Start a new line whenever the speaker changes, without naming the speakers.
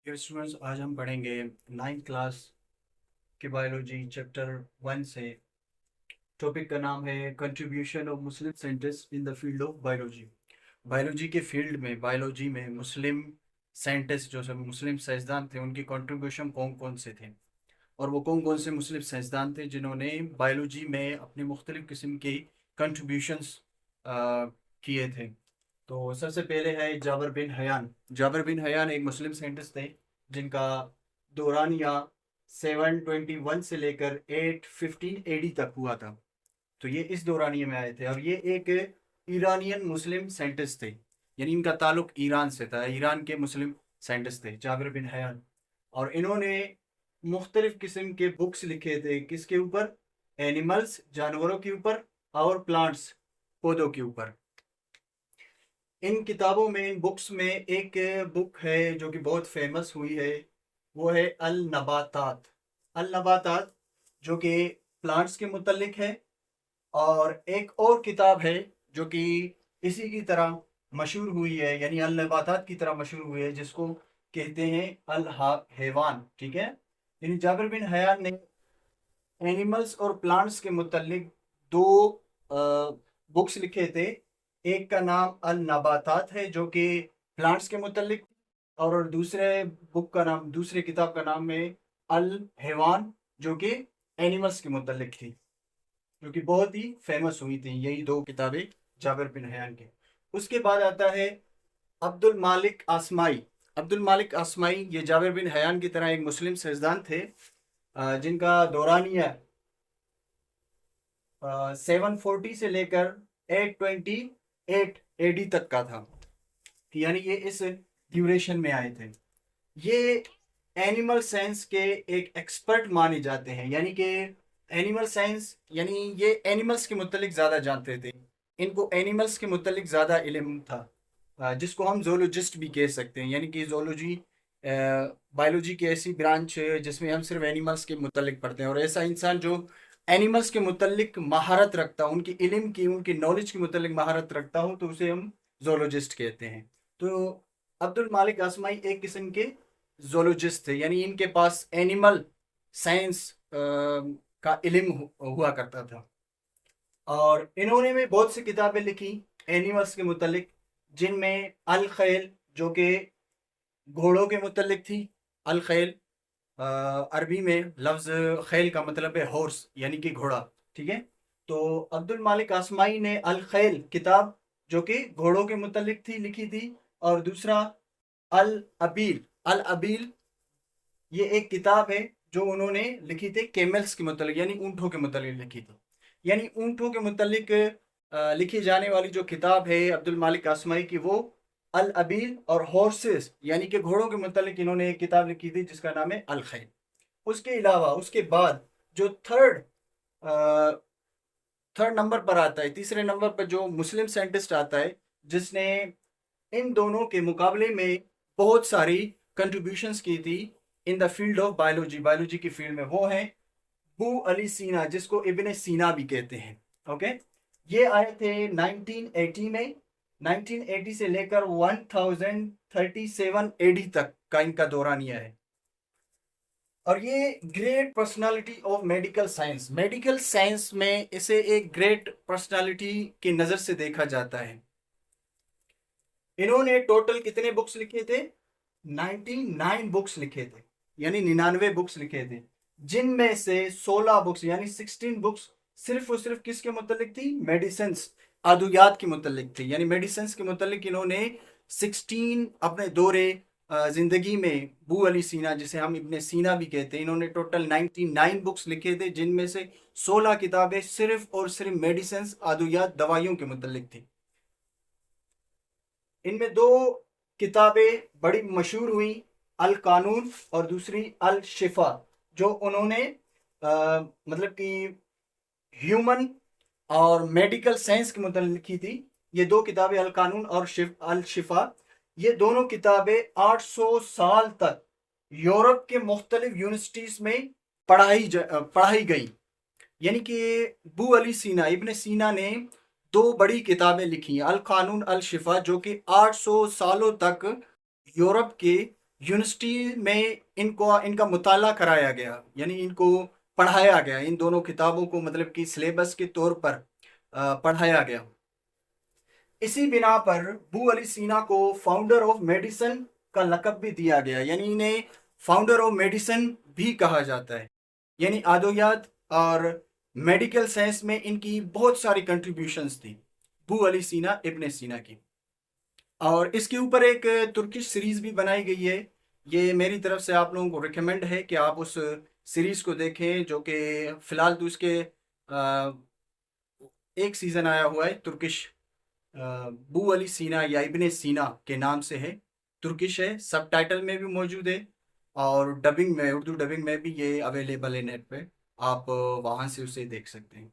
Dear students, आज हम पढ़ेंगे 9th क्लास के बायोलॉजी चैप्टर 1 से। टॉपिक का नाम है contribution of Muslim scientist in the field of biology. Biology के फील्ड में, बायोलॉजी में मुस्लिम साइंटिस्ट, जो सब मुस्लिम साइंसदान थे, उनकी कंट्रीब्यूशन कौन कौन से थे और वो कौन कौन से मुस्लिम साइंसदान थे जिन्होंने बायोलॉजी में अपने मुख्तलिफ किस्म के कंट्रीब्यूशंस किए थे। तो सबसे पहले है जाबर बिन हयान। जाबर बिन हयान एक मुस्लिम साइंटिस्ट थे जिनका दौरानिया 721 से लेकर 815 एडी तक हुआ था। तो ये इस दौरानिये में आए थे और ये एक ईरानियन मुस्लिम साइंटिस्ट थे, यानी इनका ताल्लुक ईरान से था। ईरान के मुस्लिम साइंटिस्ट थे जाबिर बिन हयान, और इन्होंने मुख्तलिफ किस्म के बुक्स लिखे थे। किसके ऊपर? एनिमल्स, जानवरों के ऊपर, और प्लांट्स, पौधों के ऊपर। इन किताबों में, इन बुक्स में एक बुक है जो कि बहुत फेमस हुई है, वो है अल नबातात। अल नबातात जो कि प्लांट्स के मुतल्लिक है, और एक और किताब है जो कि इसी की तरह मशहूर हुई है, यानी अल नबातात की तरह मशहूर हुई है, जिसको कहते हैं अल हैवान। ठीक है, यानी जाबिर बिन हयान ने एनिमल्स और प्लांट्स के मुतल्लिक दो बुक्स लिखे थे। एक का नाम अल नबातात है जो कि प्लांट्स के मुतल्लिक, और दूसरे बुक का नाम, दूसरे किताब का नाम है अल हैवान जो कि एनिमल्स के मुतल्लिक थी, जो कि बहुत ही फेमस हुई थी। यही दो किताबें जाबिर बिन हयान के। उसके बाद आता है अब्दुल मालिक आसमाई। अब्दुल मालिक आसमाई ये जाबिर बिन हयान की तरह एक मुस्लिम सियासतदान थे, जिनका दौरानिया 740 से लेकर 828 एडी तक का था, यानी ये इस ड्यूरेशन में आए थे। ये एनिमल साइंस के एक एक्सपर्ट माने जाते हैं, यानी कि एनिमल साइंस, यानी ये एनिमल्स के मुतल्लिक ज़्यादा जानते थे। इनको एनिमल्स के मुतल्लिक ज़्यादा इल्म था, जिसको हम जोलॉजिस्ट भी कह सकते हैं। यानी कि जोलॉजी बायोलॉजी की ऐसी ब्रांच है जिसमें हम सिर्फ एनिमल्स के मुतल्लिक पढ़ते हैं, और ऐसा इंसान जो एनिमल्स के मुतल्लिक महारत रखता हो, उनकी इल्म की, उनकी नॉलेज के मुतल्लिक महारत रखता हो, तो उसे हम जोलॉजिस्ट कहते हैं। तो अब्दुल मालिक आसमाई एक किस्म के जोलॉजिस्ट थे, यानी इनके पास एनिमल साइंस का इल्म हुआ करता था, और इन्होंने भी बहुत सी किताबें लिखी एनिमल्स के मुतल्लिक, जिनमें अल खैल जो कि घोड़ों के मुतल्लिक थी। अल खैल अरबी में लफ्ज़ खैल का मतलब है हॉर्स, यानी कि घोड़ा। ठीक है, तो अब्दुल मालिक आसमाई ने अल खैल किताब जो कि घोड़ों के मुतल्लिक थी लिखी थी, और दूसरा अल अबील। अल अबील ये एक किताब है जो उन्होंने लिखी थी केमल्स के मुतल्लिक, यानी ऊँटों के मुतल्लिक लिखी थी। यानी ऊँटों के मुतल्लिक लिखी जाने वाली जो किताब है अब्दुल मालिक आसमाई की, वो अल अबील, और हॉर्सेस यानी कि घोड़ों के मुतल्लिक इन्होंने एक किताब लिखी थी जिसका नाम है अल खैल। उसके अलावा उसके बाद जो थर्ड नंबर पर आता है, तीसरे नंबर पर जो मुस्लिम साइंटिस्ट आता है जिसने इन दोनों के मुकाबले में बहुत सारी कंट्रीब्यूशंस की थी in the field of biology, biology की फील्ड में, वो है बू अली सीना, जिसको इब्ने सीना भी कहते हैं। ओके, ये आए थे 1980 में। 1980 से लेकर 1037 एडी तक का इनका दौरानिया है, और ये great personality of medical science, medical science में इसे एक ग्रेट पर्सनालिटी की नज़र से देखा जाता है। इन्होंने टोटल कितने बुक्स लिखे थे? 99 बुक्स लिखे थे, यानी 99 बुक्स लिखे थे, जिनमें से 16 बुक्स यानी 16 बुक्स सिर्फ और सिर्फ किसके मुतल्लिक थी? मेडिसिन्स, अद्वियात के मुतल्लिक थी। यानी मेडिसिन्स के मुतल्लिक इन्होंने 16 अपने दौरे ज़िंदगी में, बू अली सीना जिसे हम इब्ने सीना भी कहते हैं, इन्होंने टोटल 99 बुक्स लिखे थे, जिनमें से 16 किताबें सिर्फ और सिर्फ मेडिसिन्स, अद्वियात, दवाइयों के मुतल्लिक थी। इनमें दो किताबें बड़ी मशहूर हुई, अल कानून और दूसरी अल शिफा, जो उन्होंने मतलब कि ह्यूमन और मेडिकल साइंस के मतलब लिखी थी। ये दो किताबें अल कानून और अल शिफा, ये दोनों किताबें 800 साल तक यूरोप के मुख्तलिफ यूनिवर्सिटीज़ में पढ़ाई गई। यानी कि बू अली सीना, इब्ने सीना ने दो बड़ी किताबें लिखी हैं, अल कानून, अल शिफा, जो कि 800 सालों तक यूरोप के یونیورسٹی میں ان کا مطالعہ کرایا گیا، یعنی ان کو پڑھایا گیا، ان دونوں کتابوں کو مطلب کہ سلیبس کے طور پر پڑھایا گیا۔ اسی بنا پر بو علی سینا کو فاؤنڈر آف میڈیسن کا لقب بھی دیا گیا، یعنی انہیں فاؤنڈر آف میڈیسن بھی کہا جاتا ہے۔ یعنی ادویات اور میڈیکل سائنس میں ان کی بہت ساری کنٹریبیوشنز تھی بو علی سینا ابن سینا کی۔ اور اس کے اوپر ایک ترکش سیریز بھی بنائی گئی ہے، یہ میری طرف سے آپ لوگوں کو ریکمینڈ ہے کہ آپ اس سیریز کو دیکھیں، جو کہ فی الحال تو اس کے ایک سیزن آیا ہوا ہے ترکش، بو علی سینا یا ابن سینا کے نام سے ہے، ترکش ہے، سب ٹائٹل میں بھی موجود ہے، اور ڈبنگ میں، اردو ڈبنگ میں بھی یہ اویلیبل ہے نیٹ پہ، آپ وہاں سے اسے دیکھ سکتے ہیں۔